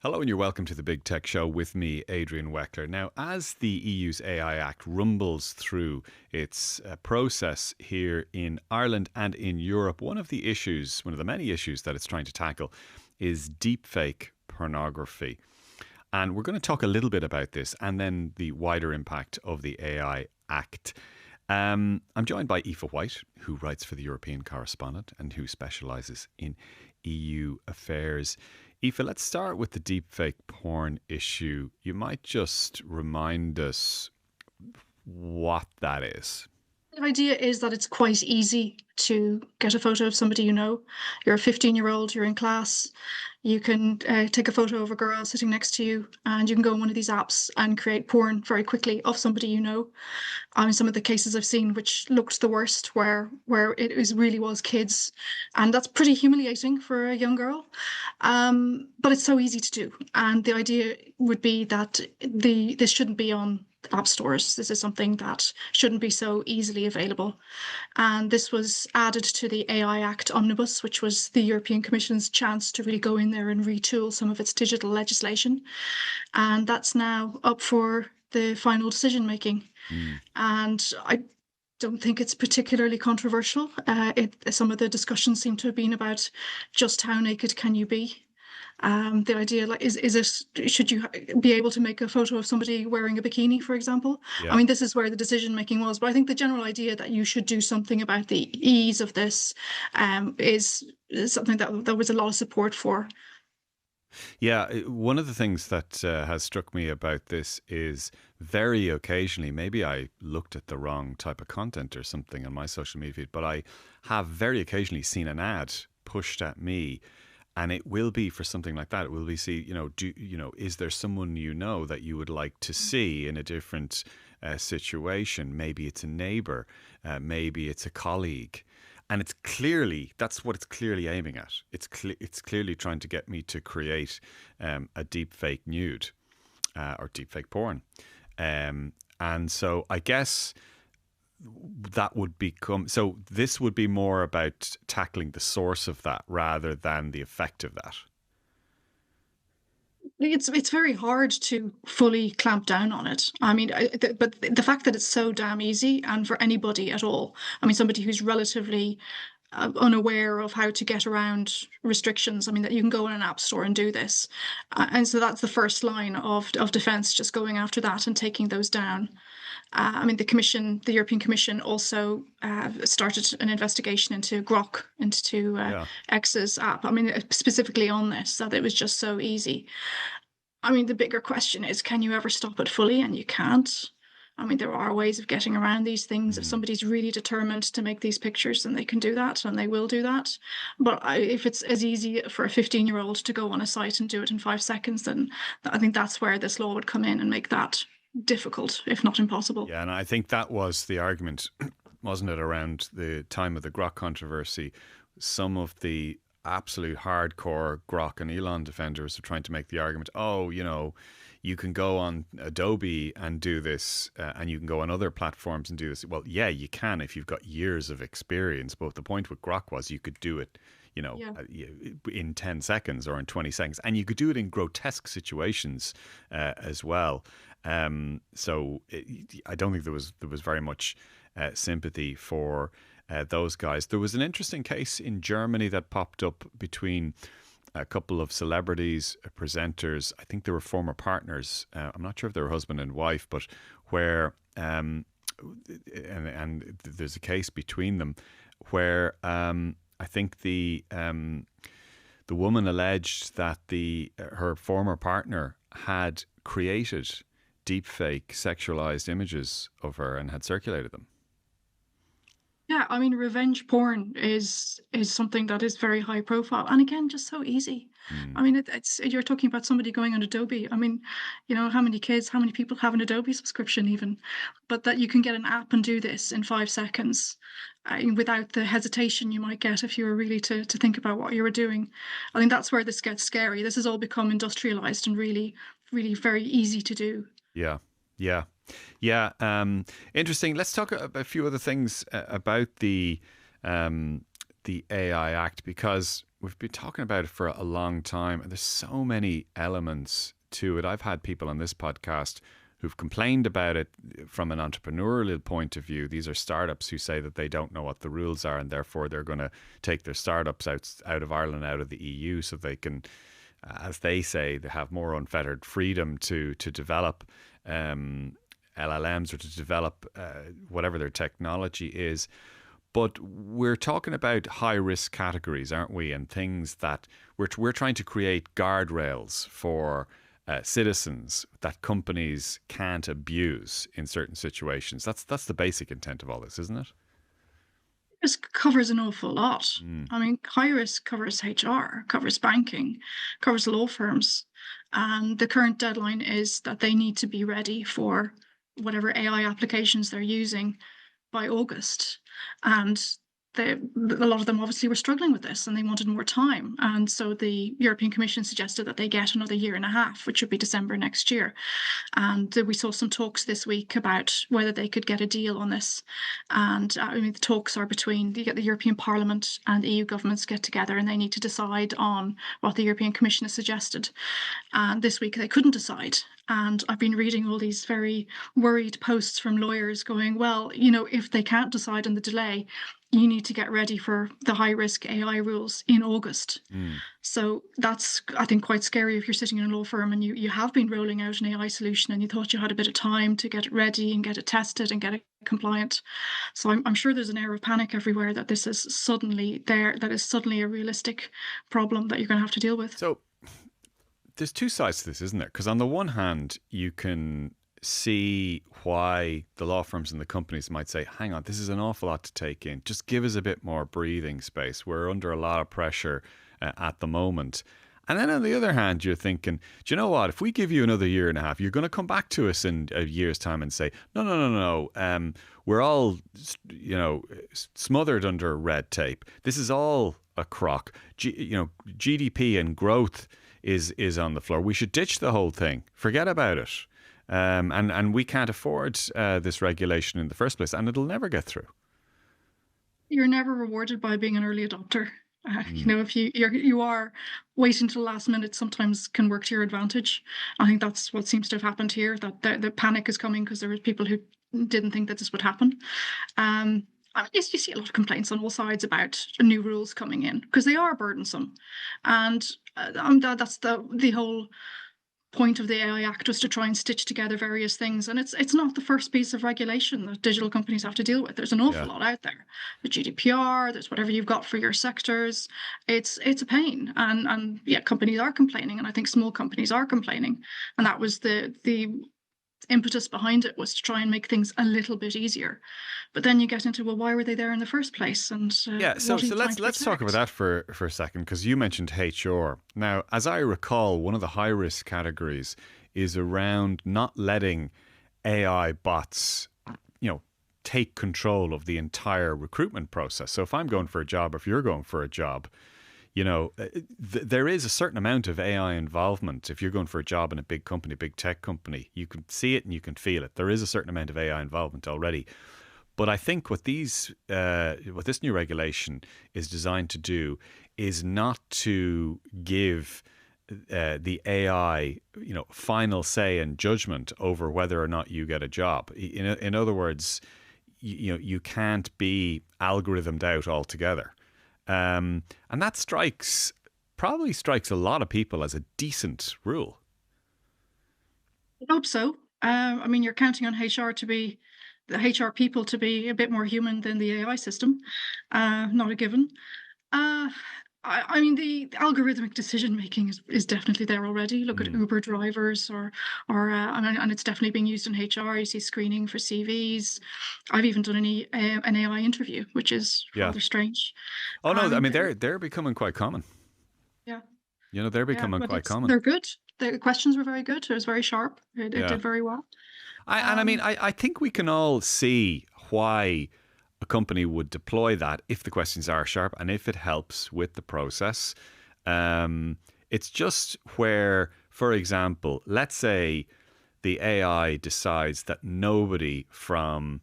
Hello and you're welcome to the Big Tech Show with me, Adrian Weckler. Now, as the EU's AI Act rumbles through its process here in Ireland and in Europe, one of the many issues that it's trying to tackle is deepfake pornography. And we're going to talk a little bit about this and then the wider impact of the AI Act. I'm joined by Aoife White, who writes for the European Correspondent and who specialises in EU affairs. Aoife, let's start with the deepfake porn issue. You might just remind us what that is. The idea is that it's quite easy to get a photo of somebody you know. You're a 15-year-old, you're in class, you can take a photo of a girl sitting next to you, and you can go on one of these apps and create porn very quickly of somebody you know. I mean, some of the cases I've seen which looked the worst, where really was kids, and that's pretty humiliating for a young girl. But it's so easy to do, and the idea would be that this shouldn't be on app stores. This is something that shouldn't be so easily available. And this was added to the AI Act Omnibus, which was the European Commission's chance to really go in there and retool some of its digital legislation. And that's now up for the final decision making. And I don't think it's particularly controversial. Some of the discussions seem to have been about just how naked can you be. The idea, like, should you be able to make a photo of somebody wearing a bikini, for example? Yeah. I mean, this is where the decision making was, but I think the general idea that you should do something about the ease of this is something that there was a lot of support for. Yeah, one of the things that has struck me about this is very occasionally, maybe I looked at the wrong type of content or something on my social media feed, but I have very occasionally seen an ad pushed at me. And it will be for something like that. It will be, is there someone you know that you would like to see in a different situation? Maybe it's a neighbor, maybe it's a colleague. And that's what it's clearly aiming at. It's clearly trying to get me to create a deepfake nude or deepfake porn. And so I guess that would become, so this would be more about tackling the source of that rather than the effect of that. It's very hard to fully clamp down on it. I mean, but the fact that it's so damn easy, and for anybody at all, I mean, somebody who's relatively unaware of how to get around restrictions. I mean, that you can go in an app store and do this, and so that's the first line of defence, just going after that and taking those down. I mean, the European Commission also started an investigation into Grok, into X's app. I mean, specifically on this, that it was just so easy. I mean, the bigger question is, can you ever stop it fully? And you can't. I mean, there are ways of getting around these things. If somebody's really determined to make these pictures, then they can do that, and they will do that. But if it's as easy for a 15-year-old to go on a site and do it in 5 seconds, then I think that's where this law would come in and make that difficult, if not impossible. Yeah, and I think that was the argument, wasn't it, around the time of the Grok controversy? Some of the absolute hardcore Grok and Elon defenders are trying to make the argument, you can go on Adobe and do this, and you can go on other platforms and do this. Well, yeah, you can if you've got years of experience. But the point with Grok was you could do it, in 10 seconds or in 20 seconds. And you could do it in grotesque situations as well. So I don't think there was very much sympathy for those guys. There was an interesting case in Germany that popped up between a couple of celebrities, presenters. I think they were former partners. I'm not sure if they were husband and wife, but where and there's a case between them where I think the woman alleged that her former partner had created deepfake sexualized images of her and had circulated them. Yeah, I mean, revenge porn is something that is very high profile, and again, just so easy. I mean, it's you're talking about somebody going on Adobe. I mean, how many people have an Adobe subscription even, but that you can get an app and do this in 5 seconds, without the hesitation you might get if you were really to think about what you were doing. I think that's where this gets scary. This has all become industrialized and really, really very easy to do. Yeah, yeah. Yeah, interesting. Let's talk about a few other things about the AI Act, because we've been talking about it for a long time, and there's so many elements to it. I've had people on this podcast who've complained about it from an entrepreneurial point of view. These are startups who say that they don't know what the rules are, and therefore they're going to take their startups out of Ireland, out of the EU, so they can, as they say, they have more unfettered freedom to develop LLMs, or to develop whatever their technology is. But we're talking about high risk categories, aren't we? And things that we're trying to create guardrails for citizens that companies can't abuse in certain situations. That's the basic intent of all this, isn't it? Risk covers an awful lot. Mm. I mean, high risk covers HR, covers banking, covers law firms. And the current deadline is that they need to be ready for whatever AI applications they're using by August. And a lot of them obviously were struggling with this and they wanted more time. And so the European Commission suggested that they get another year and a half, which would be December next year. And we saw some talks this week about whether they could get a deal on this. And I mean, the talks are between the European Parliament and the EU governments get together and they need to decide on what the European Commission has suggested. And this week they couldn't decide. And I've been reading all these very worried posts from lawyers going, well, if they can't decide on the delay, you need to get ready for the high risk AI rules in August. Mm. So that's, I think, quite scary if you're sitting in a law firm and you have been rolling out an AI solution and you thought you had a bit of time to get it ready and get it tested and get it compliant. So I'm sure there's an air of panic everywhere that this is suddenly there, that is suddenly a realistic problem that you're going to have to deal with. So there's two sides to this, isn't there? Because on the one hand, you can see why the law firms and the companies might say, hang on, this is an awful lot to take in. Just give us a bit more breathing space. We're under a lot of pressure at the moment. And then on the other hand, you're thinking, do you know what? If we give you another year and a half, you're going to come back to us in a year's time and say, no. We're all, smothered under red tape. This is all a crock. GDP and growth is on the floor. We should ditch the whole thing. Forget about it. And we can't afford this regulation in the first place, and it'll never get through. You're never rewarded by being an early adopter. If you are waiting till the last minute, sometimes can work to your advantage. I think that's what seems to have happened here. That the panic is coming because there were people who didn't think that this would happen. I mean, you see a lot of complaints on all sides about new rules coming in because they are burdensome, and that's the whole point of the AI Act was to try and stitch together various things. And it's not the first piece of regulation that digital companies have to deal with. There's an awful lot out there. The GDPR, there's whatever you've got for your sectors. It's a pain. And companies are complaining. And I think small companies are complaining. And that was the impetus behind it, was to try and make things a little bit easier. But then you get into, well, why were they there in the first place? And so let's talk about that for a second, because you mentioned HR. Now, as I recall, one of the high risk categories is around not letting AI bots, take control of the entire recruitment process. So if I'm going for a job, or if you're going for a job, there is a certain amount of AI involvement. If you're going for a job in a big company, big tech company, you can see it and you can feel it. There is a certain amount of AI involvement already. But I think what this new regulation is designed to do is not to give the AI, final say and judgment over whether or not you get a job. In other words, you can't be algorithmed out altogether. And that probably strikes a lot of people as a decent rule. I hope so. I mean, you're counting on the HR people to be a bit more human than the AI system. Not a given. I mean, the algorithmic decision making is definitely there already. Look at Uber drivers, and it's definitely being used in HR. You see screening for CVs. I've even done an AI interview, which is rather strange. Oh no, I mean they're becoming quite common. Yeah, they're becoming quite common. They're good. The questions were very good. It was very sharp. It did very well. I think we can all see why a company would deploy that if the questions are sharp and if it helps with the process. It's just where, for example, let's say the AI decides that nobody from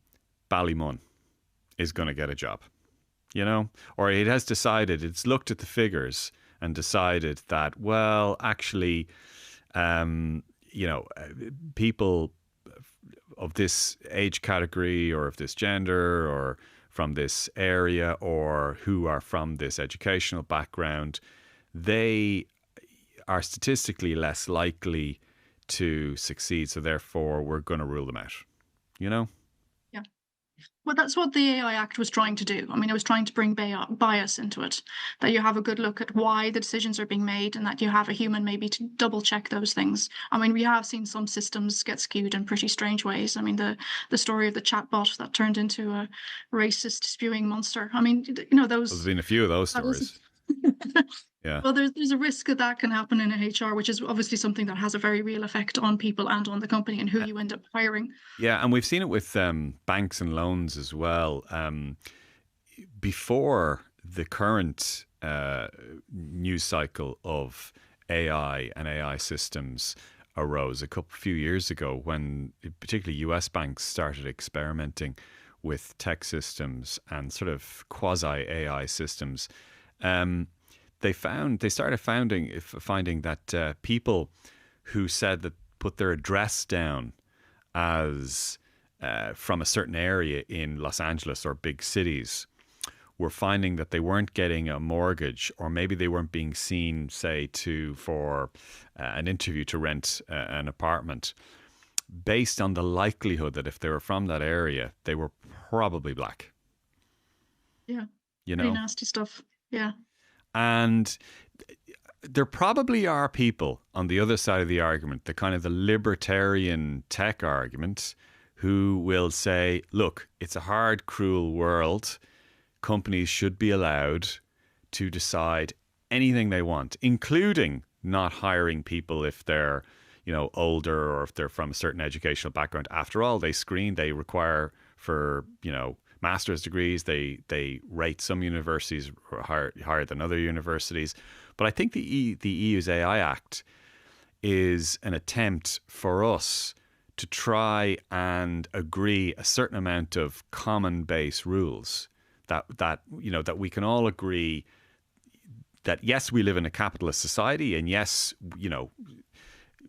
Ballymun is going to get a job. you know, or it has decided, it's looked at the figures and decided that, well, actually, you know, people of this age category or of this gender or from this area or who are from this educational background, they are statistically less likely to succeed. So therefore, we're going to rule them out, you know? Yeah. Well, that's what the AI Act was trying to do. I mean, it was trying to bring bias into it, that you have a good look at why the decisions are being made and that you have a human maybe to double check those things. I mean, we have seen some systems get skewed in pretty strange ways. I mean, the story of the chatbot that turned into a racist spewing monster. I mean, you know, Well, there's been a few of those stories. Yeah. Well, there's a risk that that can happen in a HR, which is obviously something that has a very real effect on people and on the company and who you end up hiring. Yeah, and we've seen it with banks and loans as well. Before the current news cycle of AI and AI systems arose a few years ago, when particularly US banks started experimenting with tech systems and sort of quasi AI systems. They started finding that people who said that put their address down as from a certain area in Los Angeles or big cities were finding that they weren't getting a mortgage, or maybe they weren't being seen, say, for an interview to rent an apartment, based on the likelihood that if they were from that area, they were probably black. Yeah, You pretty know, nasty stuff. Yeah. and there probably are people on the other side of the argument, the kind of the libertarian tech argument, who will say, look, it's a hard, cruel world. Companies should be allowed to decide anything they want, including not hiring people if they're, you know, older or if they're from a certain educational background. After all, they require for, you know, master's degrees. They rate some universities higher than other universities. But I think the EU's AI Act is an attempt for us to try and agree a certain amount of common base rules that you know, that we can all agree that yes, we live in a capitalist society, and yes, you know,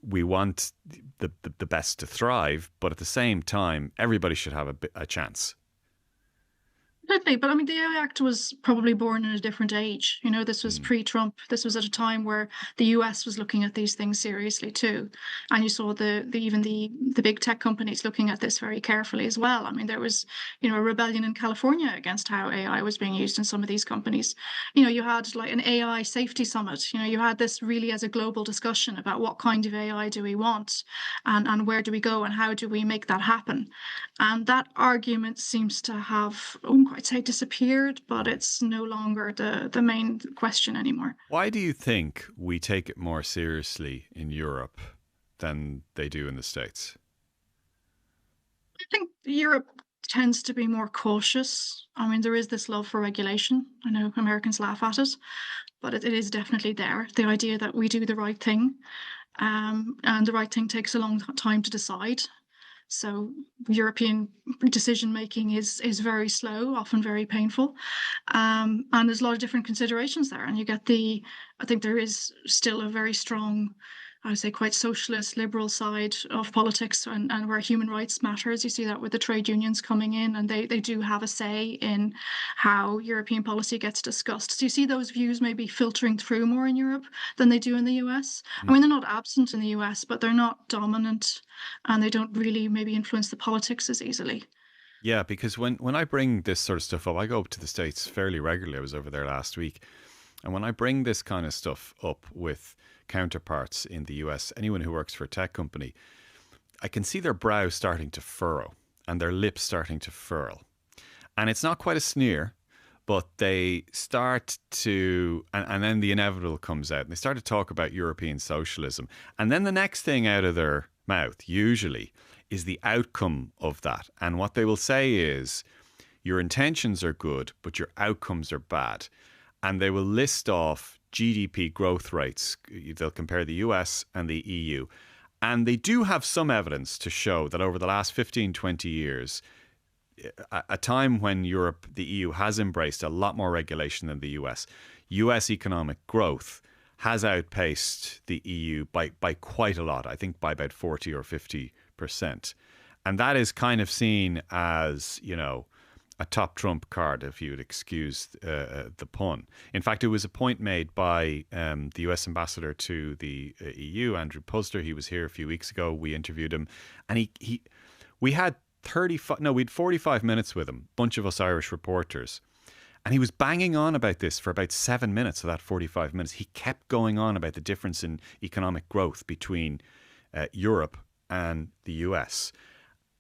we want the best to thrive, but at the same time, everybody should have a chance. Exactly, but I mean, the AI Act was probably born in a different age. You know, this was Mm. pre-Trump. This was at a time where the US was looking at these things seriously too, and you saw even the big tech companies looking at this very carefully as well. I mean, there was, you know, a rebellion in California against how AI was being used in some of these companies. You know, you had like an AI safety summit. You know, you had this really as a global discussion about what kind of AI do we want, and where do we go, and how do we make that happen. And that argument seems to have, I wouldn't quite say disappeared, but it's no longer the main question anymore. Why do you think we take it more seriously in Europe than they do in the States? I think Europe tends to be more cautious. I mean, there is this love for regulation. I know Americans laugh at it, but it is definitely there. The idea that we do the right thing, and the right thing takes a long time to decide. So European decision making is very slow, often very painful, and there's a lot of different considerations there. And you get I think there is still a very strong, I would say, quite socialist, liberal side of politics, and where human rights matters. You see that with the trade unions coming in, and they do have a say in how European policy gets discussed. So you see those views maybe filtering through more in Europe than they do in the US. I mean, they're not absent in the US, but they're not dominant, and they don't really maybe influence the politics as easily. Yeah, because when I bring this sort of stuff up, I go up to the States fairly regularly. I was over there last week. And when I bring this kind of stuff up with counterparts in the US, anyone who works for a tech company, I can see their brow starting to furrow and their lips starting to furl. And it's not quite a sneer, but they start to, and then the inevitable comes out, and they start to talk about European socialism. And then the next thing out of their mouth, usually, is the outcome of that. And what they will say is, your intentions are good, but your outcomes are bad. And they will list off GDP growth rates. They'll compare the US and the EU. And they do have some evidence to show that over the last 15, 20 years, a time when Europe, the EU, has embraced a lot more regulation than the US. US economic growth has outpaced the EU by quite a lot. I think by about 40 or 50%. And that is kind of seen as, a top trump card, if you'd excuse the pun. In fact, it was a point made by the US ambassador to the EU, Andrew Puster. He was here a few weeks ago. We interviewed him, and we had 45 minutes with him, bunch of us Irish reporters. And he was banging on about this for about 7 minutes of that 45 minutes. He kept going on about the difference in economic growth between Europe and the US.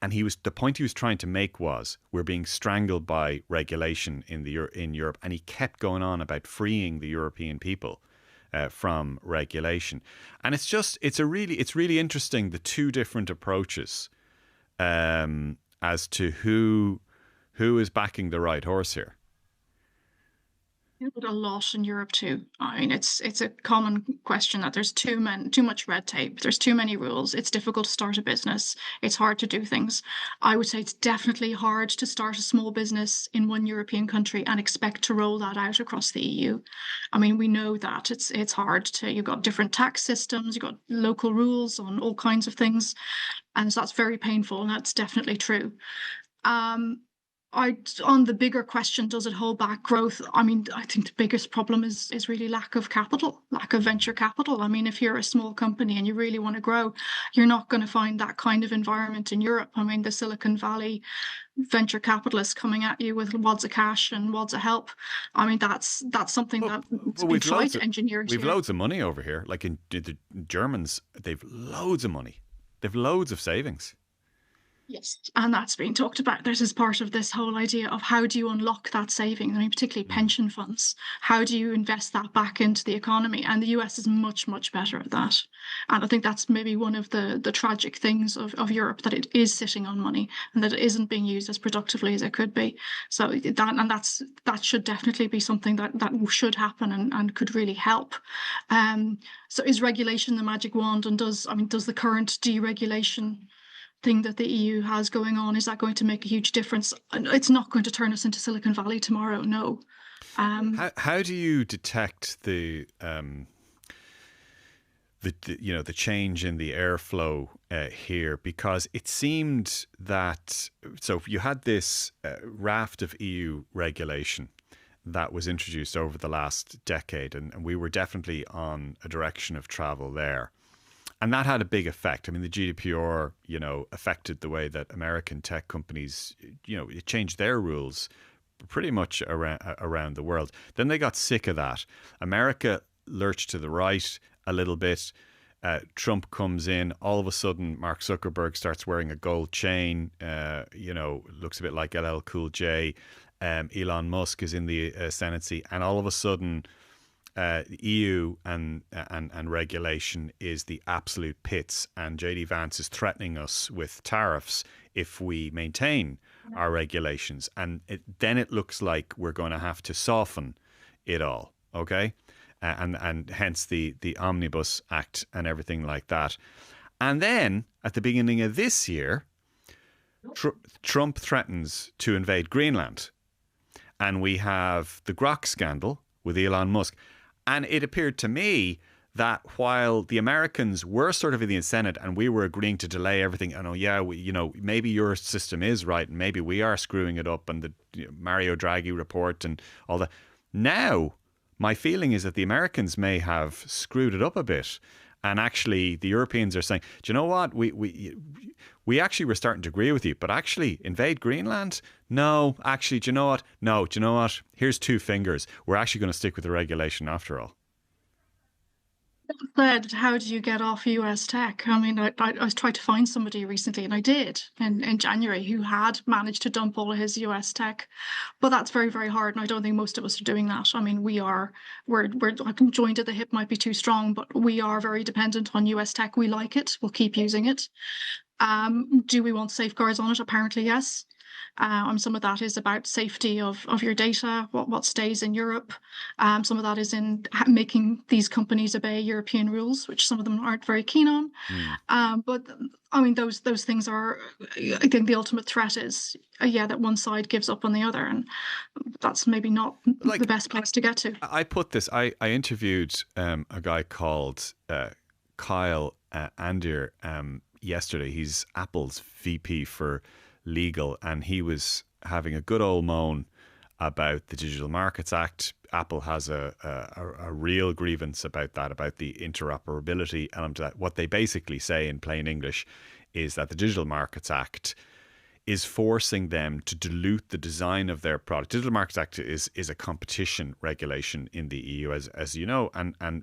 And the point he was trying to make was we're being strangled by regulation in Europe. And he kept going on about freeing the European people from regulation. And it's really interesting, the two different approaches as to who is backing the right horse here. A lot in Europe too. I mean, it's a common question that there's too much red tape. There's too many rules. It's difficult to start a business. It's hard to do things. I would say it's definitely hard to start a small business in one European country and expect to roll that out across the EU. I mean, we know that it's hard to. You've got different tax systems. You've got local rules on all kinds of things, and so that's very painful. And that's definitely true. On the bigger question, does it hold back growth? I mean, I think the biggest problem is really lack of capital, lack of venture capital. I mean, if you're a small company and you really want to grow, you're not going to find that kind of environment in Europe. I mean, the Silicon Valley venture capitalists coming at you with wads of cash and wads of help. I mean, that's something that's been tried to engineer. We've loads of money over here. Like in the Germans, they've loads of money. They've loads of savings. Yes, and that's being talked about. There's as part of this whole idea of how do you unlock that saving? I mean, particularly pension funds. How do you invest that back into the economy? And the US is much, much better at that. And I think that's maybe one of the tragic things of Europe, that it is sitting on money and that it isn't being used as productively as it could be. So that should definitely be something that should happen and could really help. So is regulation the magic wand? And does the current deregulation thing that the EU has going on, is that going to make a huge difference? It's not going to turn us into Silicon Valley tomorrow, no. How do you detect the change in the airflow here? Because it seemed that you had this raft of EU regulation that was introduced over the last decade, and we were definitely on a direction of travel there. And that had a big effect. I mean, the GDPR, affected the way that American tech companies, it changed their rules pretty much around the world. Then they got sick of that. America lurched to the right a little bit. Trump comes in. All of a sudden, Mark Zuckerberg starts wearing a gold chain. Looks a bit like LL Cool J. Elon Musk is in the Senate seat, and all of a sudden, the EU and regulation is the absolute pits, and JD Vance is threatening us with tariffs if we maintain our regulations, and then it looks like we're going to have to soften it all, okay, and hence the Omnibus Act and everything like that. And then at the beginning of this year, Trump threatens to invade Greenland, and we have the Grok scandal with Elon Musk. And it appeared to me that while the Americans were sort of in the Senate and we were agreeing to delay everything, and maybe your system is right and maybe we are screwing it up, and the Mario Draghi report and all that. Now, my feeling is that the Americans may have screwed it up a bit, and actually the Europeans are saying, do you know what? We actually were starting to agree with you, but actually invade Greenland? No, actually, do you know what? No, do you know what? Here's two fingers. We're actually going to stick with the regulation after all. Said, how do you get off US tech? I mean, I was trying to find somebody recently, and I did in January, who had managed to dump all of his US tech. But that's very, very hard, and I don't think most of us are doing that. I mean, we're joined at the hip might be too strong, but we are very dependent on US tech. We like it. We'll keep using it. Do we want safeguards on it? Apparently, yes. Some of that is about safety of your data, what stays in Europe. Some of that is in making these companies obey European rules, which some of them aren't very keen on. Mm. But I mean, those things are. I think the ultimate threat is, that one side gives up on the other, and that's maybe not the Like, best place to get to. I put this. I interviewed a guy called Kyle Andir yesterday. He's Apple's VP for legal, and he was having a good old moan about the Digital Markets Act. Apple has a real grievance about that, about the interoperability element of that. What they basically say in plain English is that the Digital Markets Act is forcing them to dilute the design of their product. Digital Markets Act is a competition regulation in the EU, as you know,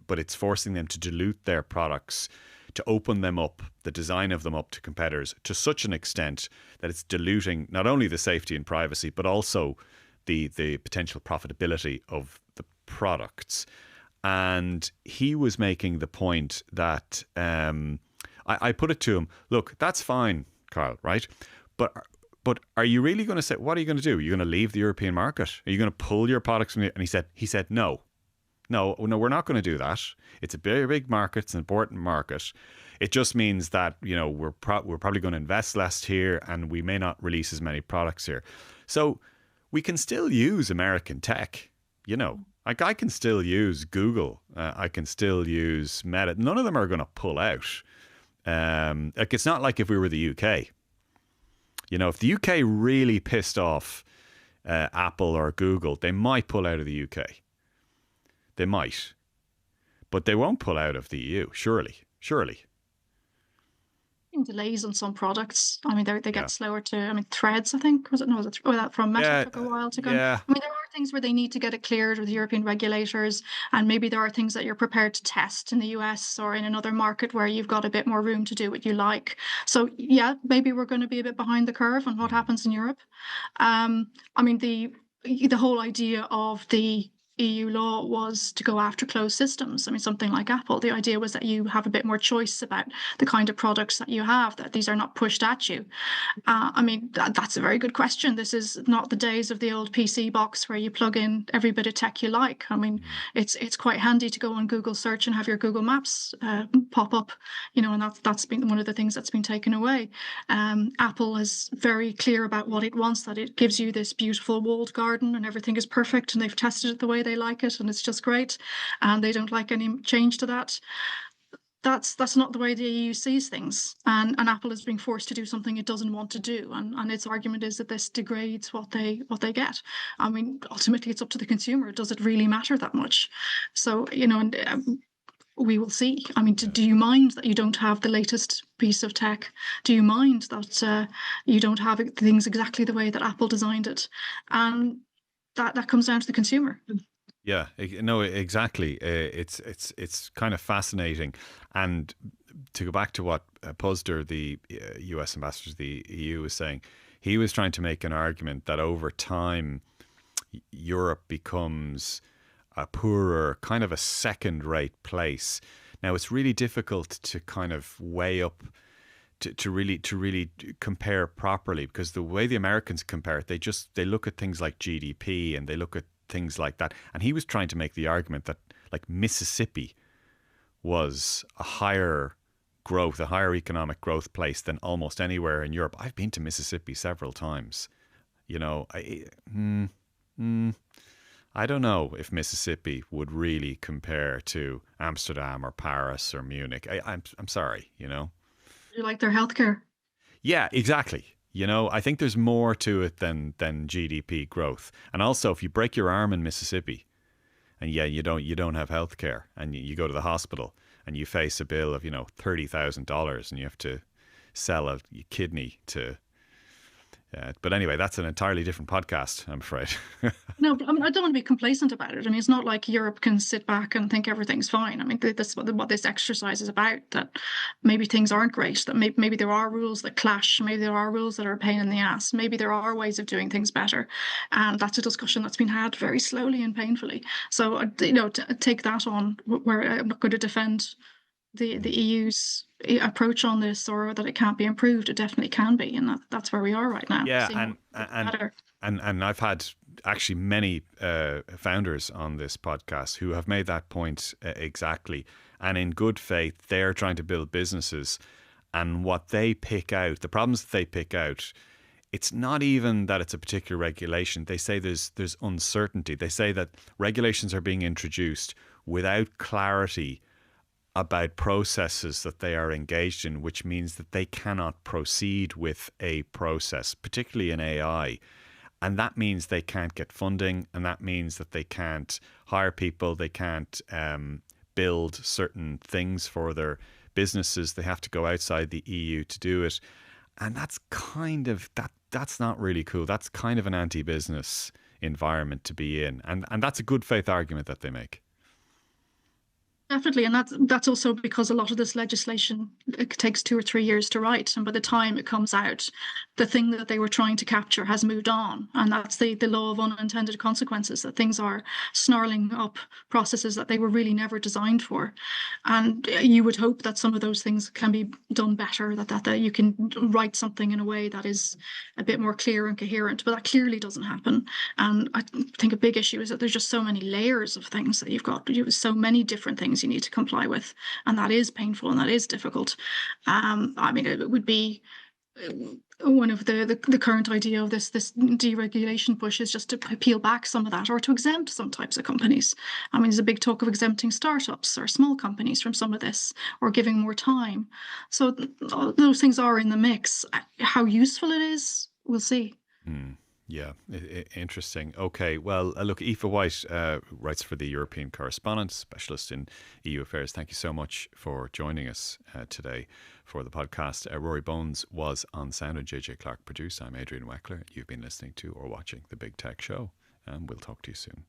but it's forcing them to dilute their products, to open them up, the design of them up to competitors to such an extent that it's diluting not only the safety and privacy, but also the potential profitability of the products. And he was making the point that I put it to him, look, that's fine, Carl, right? But are you really going to say, what are you going to do? Are you going to leave the European market? Are you going to pull your products from it? And he said, no, we're not going to do that. It's a very big market. It's an important market. It just means that, we're probably going to invest less here, and we may not release as many products here. So we can still use American tech, like I can still use Google. I can still use Meta. None of them are going to pull out. Like, it's not like if we were the UK. If the UK really pissed off Apple or Google, they might pull out of the UK. They might. But they won't pull out of the EU, surely. Delays on some products. I mean, they get slower to. I mean, Threads, I think, was it? No, was it? That from Meta took a while to go. Yeah. I mean, there are things where they need to get it cleared with European regulators, and maybe there are things that you're prepared to test in the US or in another market where you've got a bit more room to do what you like. So yeah, maybe we're going to be a bit behind the curve on what happens in Europe. I mean, the whole idea of the EU law was to go after closed systems. I mean, something like Apple, the idea was that you have a bit more choice about the kind of products that you have, that these are not pushed at you. I mean, that's a very good question. This is not the days of the old PC box where you plug in every bit of tech you like. I mean, it's quite handy to go on Google search and have your Google Maps pop up, and that's been one of the things that's been taken away. Apple is very clear about what it wants, that it gives you this beautiful walled garden and everything is perfect, and they've tested it the way they like it, and it's just great, and they don't like any change to that. That's not the way the EU sees things, and Apple is being forced to do something it doesn't want to do, and its argument is that this degrades what they get. I mean, ultimately, it's up to the consumer. Does it really matter that much? So, we will see. I mean, do you mind that you don't have the latest piece of tech? Do you mind that you don't have things exactly the way that Apple designed it? And that comes down to the consumer. Yeah, no, exactly. It's kind of fascinating. And to go back to what Puzder, the US ambassador to the EU, was saying, he was trying to make an argument that over time, Europe becomes a poorer, kind of a second-rate place. Now, it's really difficult to kind of weigh up, to really compare properly, because the way the Americans compare it, they look at things like GDP and they look at things like that. And he was trying to make the argument that, like, Mississippi was a higher economic growth place than almost anywhere in Europe. I've been to Mississippi several times. I don't know if Mississippi would really compare to Amsterdam or Paris or Munich. I'm sorry, You like their healthcare? Yeah, exactly. I think there's more to it than GDP growth. And also, if you break your arm in Mississippi, and you don't have health care, and you go to the hospital and you face a bill of $30,000, and you have to sell a kidney to. But anyway, that's an entirely different podcast, I'm afraid. No, but I mean, I don't want to be complacent about it. I mean, it's not like Europe can sit back and think everything's fine. I mean, that's what this exercise is about, that maybe things aren't great, that maybe there are rules that clash, maybe there are rules that are a pain in the ass, maybe there are ways of doing things better. And that's a discussion that's been had very slowly and painfully. So, take that on, where I'm not going to defend the EU's approach on this, or that it can't be improved. It definitely can be, and that's where we are right now. Yeah, Seeing what better. and I've had actually many founders on this podcast who have made that point exactly. And in good faith, they're trying to build businesses. And what they pick out, the problems that they pick out, it's not even that it's a particular regulation. They say there's uncertainty. They say that regulations are being introduced without clarity about processes that they are engaged in, which means that they cannot proceed with a process, particularly in AI. And that means they can't get funding, and that means that they can't hire people, they can't build certain things for their businesses. They have to go outside the EU to do it. And that's kind of, that's not really cool. That's kind of an anti-business environment to be in. And that's a good faith argument that they make. Definitely, and that's also because a lot of this legislation, it takes 2 or 3 years to write, and by the time it comes out, the thing that they were trying to capture has moved on, and that's the law of unintended consequences, that things are snarling up processes that they were really never designed for. And you would hope that some of those things can be done better, that you can write something in a way that is a bit more clear and coherent, but that clearly doesn't happen. And I think a big issue is that there's just so many layers of things that you've got. You have so many different things you need to comply with, and that is painful and that is difficult. I mean, it would be one of the current idea of this deregulation push is just to peel back some of that, or to exempt some types of companies. I mean, there's a big talk of exempting startups or small companies from some of this, or giving more time. So those things are in the mix. How useful it is, we'll see. Yeah, interesting. Okay, well, look, Aoife White writes for the European Correspondent, specialist in EU affairs. Thank you so much for joining us today for the podcast. Rory Bones was on sound and JJ Clark produced. I'm Adrian Weckler. You've been listening to or watching The Big Tech Show, and we'll talk to you soon.